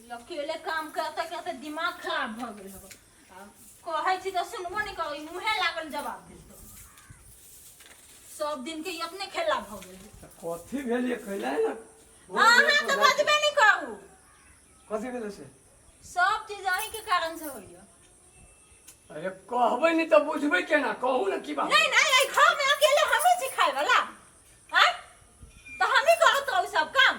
अकेले काम करते करते दिमाग खराब भ गेल हो। कहे छी तो सुनबो नहीं करी, मुहे लागल जवाब दे दो। सब दिन के अपने खेला भ गेल। कथी भेलिए कहला ना हां तो बजबे नहीं कहू। कथी भेल से सब चीज अहीं के कारण से होइए। अरे कहबै नहीं तो बुझबै केना, कहू ना की बात। नहीं नहीं, घर में अकेले हमें सिखाए वाला हैं, तो हम ही करो तो सब काम।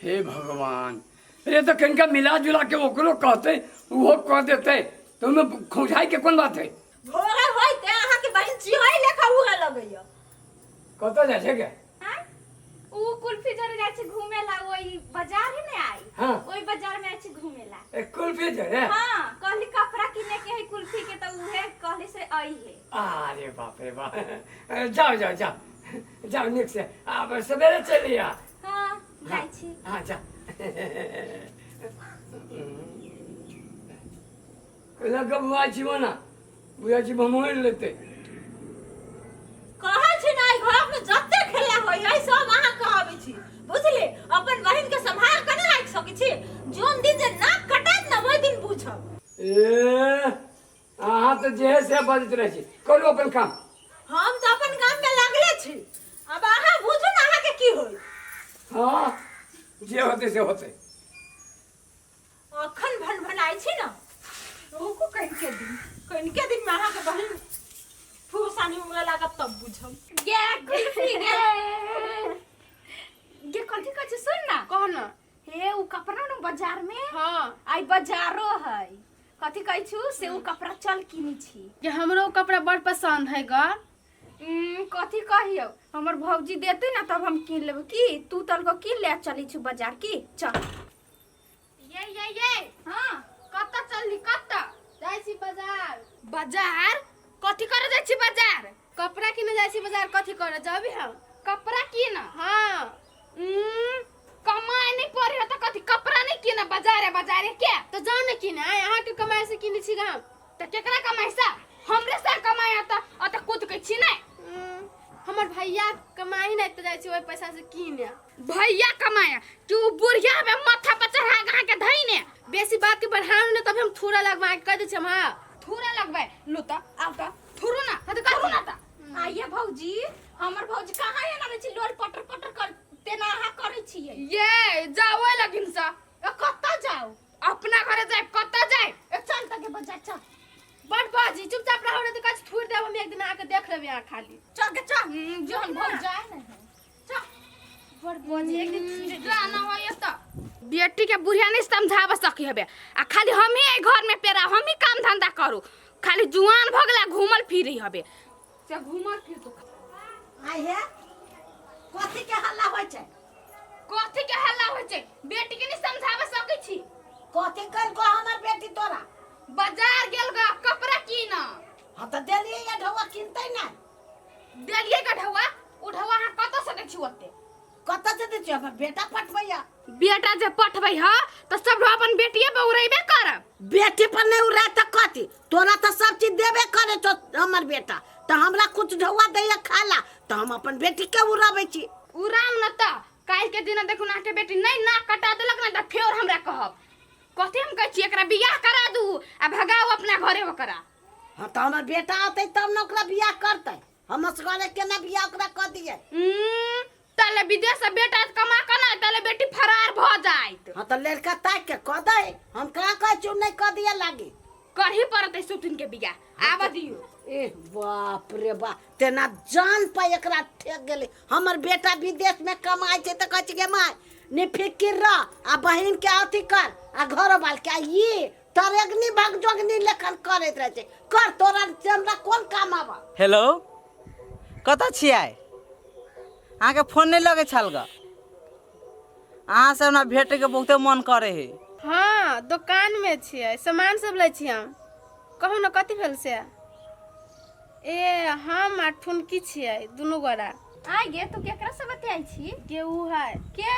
हे भगवान, ये तो कनका मिला जुला के ओकरो कहते वो कह देते, तुम्हें खोजाई के कौन बात है। भोरे होई ते अहाँ के बहन चिहई लेखा उहे लगइय। कत जाय छै के हां ऊ कुल्फी जरे जाय छै घूमेला, ओई बाजार है ने आई। हां ओई बाजार में आय छै घूमेला। ए कुल्फी जरे हां कहली कपड़ा किने के है कुल्फी के, तो उहे कहली से आई है। अरे बाप रे बाप, जाओ जाओ जाओ जाओ निक से, अब सवेरे चलिए। हां जाय छी। हां जा कला कब बुआ छी ना, बुआ छी मोबाइल लेते कहे छी नहीं घर में जत्ते खेला होई आई सब अहाँ कहबै छी, बुझले। अपन बहन के संभाल के नहीं राख सकै छी, जोन दिन जे नाक कटत न ओइ दिन पूछब। ए अहाँ तो जे से बजत रहे छी, करू अपन काम। हम तो अपन काम में लागले छी, अब अहाँ बुझू न अहाँ के की होई। हां जे होते से होते। अखन भन भनाई छी न, रोको कहीं के दिन में अहाँ के बहन फुसानी उंगला लागत तब बुझम। गे कुल्फी गे गे कथि कहै छै सुन ना। कह ना। हे ऊ कपड़ा न बाजार में। हां आई बाजारो है। कथि कहै छु से ऊ कपड़ा चल किनी छी। ये हमरो कपड़ा बड़ पसंद है ग। कथि कहियो हमर भौजी देते ना तब हम किन लेब की। तू तल को किन ले चली छु बाजार की। चल ये हां कत्ता चलली कत्ता जाय छी बाजार। बाजार कथि करे जाय छी बाजार। कपड़ा किने जाय छी बाजार। कथि करे जाबी हम कपड़ा किन। हां कमाए नहीं पड़ी हो तो कथि कपड़ा नहीं किन बाजारे के। तो जाओ न किने अहाँ के कमाई से किने छी हम। तो केकरा कमाई से हमरे से कमाई अत कूद के छी नहीं। हमर भैया कमाई नहीं तो जाय छी ओइ पैसा से किने। भैया कमाया तू बुढ़िया में माथा पर चढ़ा गा के धइने। बेसी बात के बढ़ाऊ न तब हम थूरा लगवा के कह दे छी हम। हां थूरा लगबे लुता आउता थुरु ना त करू ना त। आइए भौजी हमर भौजी कहां है ना छी लोर पटर पटर कर तेना हा करे छिए। ये जाओ लगिन सा कत्ता जाओ अपना घरे जाए कत्ता जाए। चल तके बजा चल। बड़ बाजी चुपचाप रहो न तो कछ थूर देब हम एक दिन आके देख लेबे आ खाली। चल के चल जोन भौज जाए ना चल। बड़ बाजी एक दिन जाना होय त बेटी के बुढ़िया नहीं समझाव सकी हबे आ खाली हम ही घर में पेरा हम ही काम धंधा करू। खाली जुआन भगला घूमल फिरी हबे से घूमल फिर तो आई है कथि के हल्ला होय छै। कथि के हल्ला होय छै बेटी के नहीं समझाव सकै छी। कथि कर को हमर बेटी तोरा बाजार गेल ग कपड़ा कीन। हां त देलिए या ढवा किनतै ना। देलिए का ढवा उ ढवा हां कत से दै छी ओते। कत से दै छी हमर बेटा पटबैया। बेटा जे पठबै ह त सब अपन बेटिए पे उड़ैबे करब। बेटी पर नहीं उड़ा त कथि तोरा त सब चीज देबे करे तो हमर बेटा त हमरा कुछ ढवा दैया खाला त हम अपन बेटी के उड़ाबै छी। उड़ाम न त काल के दिन देखु ना के बेटी नहीं ना कटा देलक ना त फेर हमरा कहब। कथि हम कहै छी एकरा बियाह करा दू आ भगाओ अपना घरे ओकरा। हां त हमर बेटा आतै तब न ओकरा बियाह करतै। हम असगरे केना बियाह ओकरा क दिए। तले विदेश से बेटा कमा के ना तले बेटी फरार भ जाइत। हां त लड़का ताक के क दे हम कहां कहै छी नहीं क दिए लागी। करही पड़तै सुतिन के बियाह आब दियो। ए बाप रे बाप तेना जान पे एकरा ठेक गेले। हमर बेटा विदेश में कमाई छै त कहै छी के माय नि फिकिर रह आ बहिन के अथी कर आ घर बाल के ये तरेगनी भगजोगनी लेखन करैत रहे छै। कर तोरा हमरा कोन काम आबा। हेलो कत छियै अहाँ के फोन नहीं लगे छल ग। अहाँ से हमरा भेटे के बहुते मन करे है। हां दुकान में छियै सामान सब लै छी हम। कहू न कथि भेल से। ए हम आ ठुनकी छियै दुनु गोरा। आइ गे तू केकरा से बतियाई छी। के ऊ है के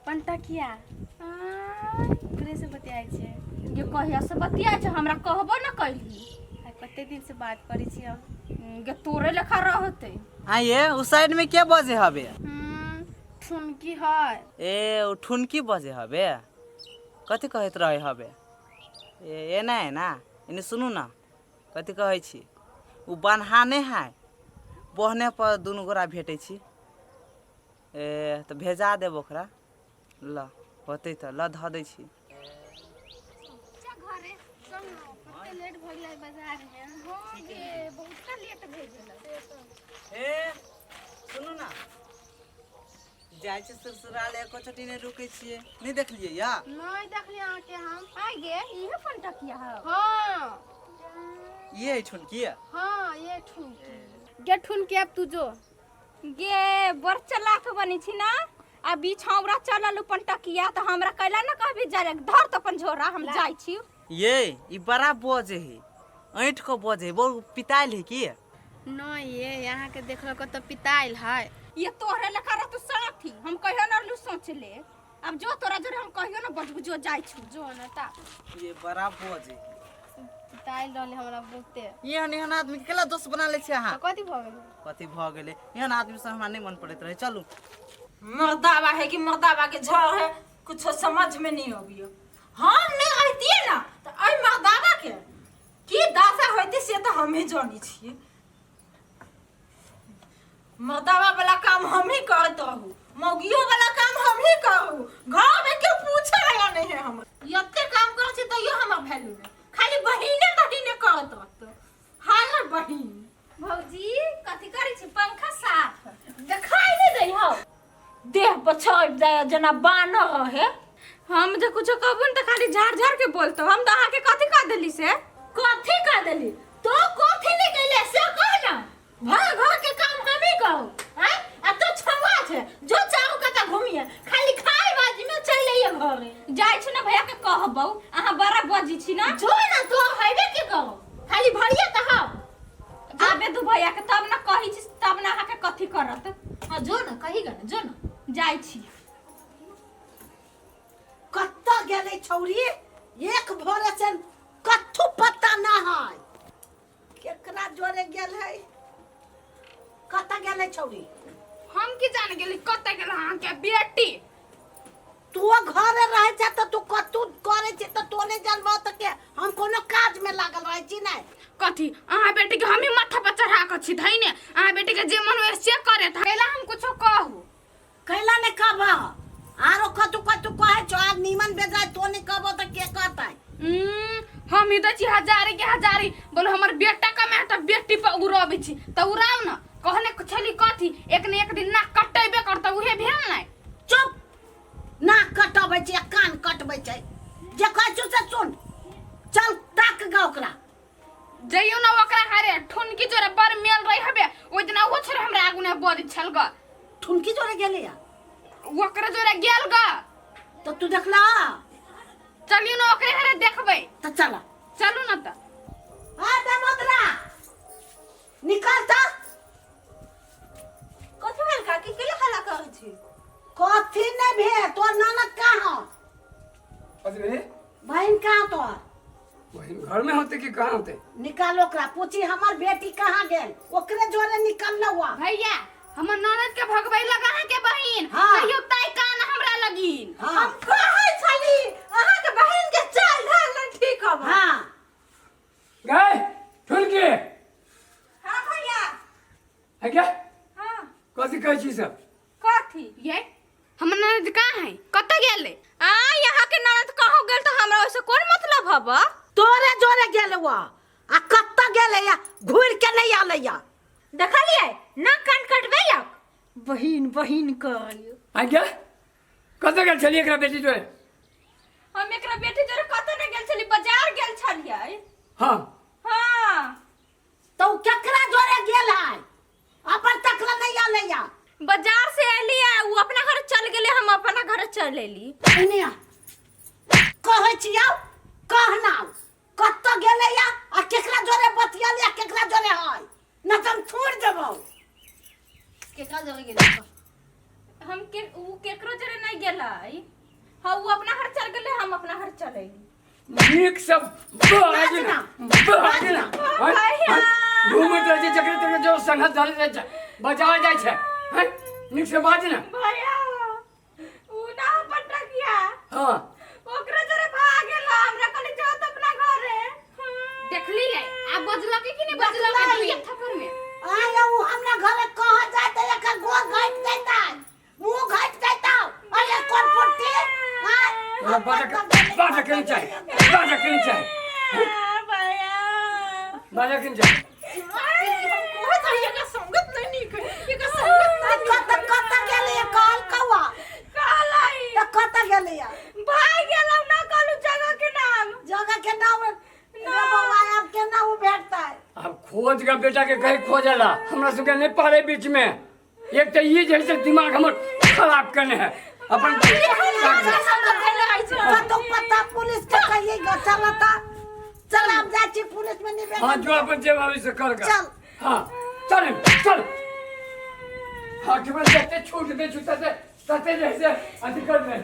पंटकिया ओकरे से बतियाई छै। ये कहिया से बतियाई छ हमरा कहबो न कैली। कते दिन से बात करै छी हम। गे तोरे लेखा रहते। हाँ ये उस साइड में के बजे हबे। ठुनकी है। ए उ ठुनकी बजे हबे कथी कहैत रहे हबे ए नहीं ना इन्हें सुनू ना कथी कहै छी उ बन्हाने है बहने पर दुनू गोरा भेटै छी ए तो भेजा देब ओकरा ल होतै तो ल धऽ दै छी घरे कते लेट भ गेलै बाजार में हो गे बहुत लेट भ गेलै ए सुनू ना जाइ छी ससुराल एको छटी नहीं रुकै छियै नहीं देखलियै या नहीं देखलिए अहाँ के हम आ गे इहे पंटकिया है हाँ ये ठुनकी हां ये ठुनकी गे ठुनकी अब तू जो गे बर चलाक बनी छी ना अभी छौरा चलल पंटकिया तो हमरा कैला ना कहबी जारे धर त अपन झोरा हम जाई छी ये ई बड़ा बोझ है ऐठ को बोझ है वो पिताइल है की नहीं ये यहाँ के देखलो को तो पिताइल है ये तोहरे लेखा रह तू सड़क थी हम कहियो ना लू सोच ले अब जो तोरा जोरे हम कहियो ना बजबू जो जाई छी जो न ता ये बड़ा बोझ है पिताइल रहले हमरा बहुते एहन आदमी के केला दोस्त बना ले छी अहाँ तो कथी भ गेलै कथी भ गेलै एहन आदमी से हमरा नहीं मन पड़ैत रहे चलू मर्दावा है कि मर्दावा के झड़ है कुछ समझ में नहीं आबियो हम नहीं रहतिए ना तो आई मर्दावा के की दासा होती से तो हम ही जानी छिए मर्दावा वाला काम हम ही करत रहू मौगियो वाला काम हम ही करू घर में क्यों पूछे वाला नहीं है हम यत्ते काम कर छी तइयो हमर वैल्यू नहीं खाली बहिने बहिने करत रहत हां बहिन भौजी कथी करै छी पंखा साफ दिखाई नहीं दई हो देह पर छोड़ दे जना बानर रहे हम जे कुछ कहबन त खाली झाड़ झाड़ के बोलतो हम त आहा के कथी कह देली से कथी कर देली तो कथी नहीं कैले से कह ना घर घर के काम हम ही कहो हैं आ तो छवा छे जो चाहू कता घूमिए खाली खाए बाजी में चले ये घरे जाई छी ना भैया के कहबौ आहा बड़ा बजी छी ना जो ना तो हइबे के कहो खाली भरिया त हो आबे दू भैया के तब ना कही छी तब ना आहा के कथी करत हां जो ना कही ग जो ना जाई छी कत्ता गेले छौरी एक भोरे से कथु पता ना है केकरा जोरे गेल है कत्ता गेले छौरी हम की जान गेली कते गेल अहाँ के बेटी तू घरे रहे छ त तू कतु करे छ त तोने जानबो त के हम कोनो काज में लागल रहे छी नै कथी अहाँ बेटी के हम ही माथा पर चढ़ा के छी धइने अहाँ बेटी के जे मन में से करे थैला हम कुछो कहू कैला ने कहबा आरो कतु कतु कहे छ आज नीमन बेजाय तोने कहबो त के कहतै हम इधर छी हजारी के हजारी बोलो हमर बेटा का मैं त बेटी पर उड़ाबे छी त उड़ाव न कहने छली कथी एक ने एक दिन ना कटेबे करता उहे भेल नै चुप ना कटबै छै कान कटबै छै जे कहै छु से सुन चल ताक गा ओकरा जइयो ना ओकरा हारे ठुनकी जोरे बर मेल रही हबे ओइ दिन वो छोरे हमरा आगु ने बodi छल ग ठुनकी जोरे गेले या ओकरा जोरे गेल ग तो तू देखला चलियो ना ओकरे हारे देखबै त चला चलू ना त आ दमोदरा निकाल त कथी भेल का की केला हला कर छी कथी ने भे तोर ननद कहाँ अरे रे बहन कहाँ तोर वही घर में होते कि कहाँ होते निकाल ओकरा पूछी हमर बेटी कहाँ गेल ओकरे जोरे निकल लवा भैया हमर ननद के भगबै लगा है के बहिन हाँ। कहियो ताई कान हमरा लगिन हाँ कहै छली अहाँ के बहिन के चाल ढाल न ठीक हो हाँ गए ठुनकी हां भैया है क्या हां कथी कहै छी सब कथी ये हमर ननद कहाँ है कत गेले आ यहाँ के ननद कहू गेल तो हमरा ओसे कोन मतलब हबा तोरे जोरे गेल वा आ कत्ता गेले या घुर के नहीं आले या देखलिए ना कान कटबेलक बहिन बहिन कहलियो है क्या कतऽ गेल छलिए एकरा बेटी जोरे हम एकरा बेटी जोरे कत ने गेल छली बाजार गेल छलियै हाँ हां तो केकरा जोरे गेल है अपन तकला नहीं आले या बाजार से एली आ उ अपना घर चल गेले हम अपना घर चल एली एनिया कहै छियौ कहना कत्ता गेले या आ केकरा जोरे बतियाल या केकरा जोरे है न तुम छोड़ देबो केकरा जगह गेल हम के उ केकरो जरे नहीं गेलै हां उ अपना घर चल गेले हम अपना घर चल एली नीक सब बाजना घूमत रहे छै जकरे तकरे जो संघत धरे रहे छै बजावे जाइ छै हैं नीक से बाजना भैया उ ना पटकिया हाँ ओकरा जरे देखली ले आ बजला कि नहीं बजला के दुइया थप्पड़ में आया वो हमरा घरे कह जाए त एक गोर घट देता मुंह घट देता अरे कोन पुट्टी हां बाजा के चाहिए बाजा के चाहिए कत गेलिए काल कौआ कत गेलिए जगह के नाम रे बाबा अब के नाम भेटता है अब खोज का बेटा के कहीं खोजला हमरा सुके नहीं पारे बीच में एक तो ये जैसे दिमाग हमर खराब करने है अपन तो पता पुलिस के कहिए चलता चल हम जाची पुलिस में निवेदन हाँ जो अपन जे भविष्य कर चल हाँ चल हाँ कि बस छूट दे छूटते जैसे अधिकार में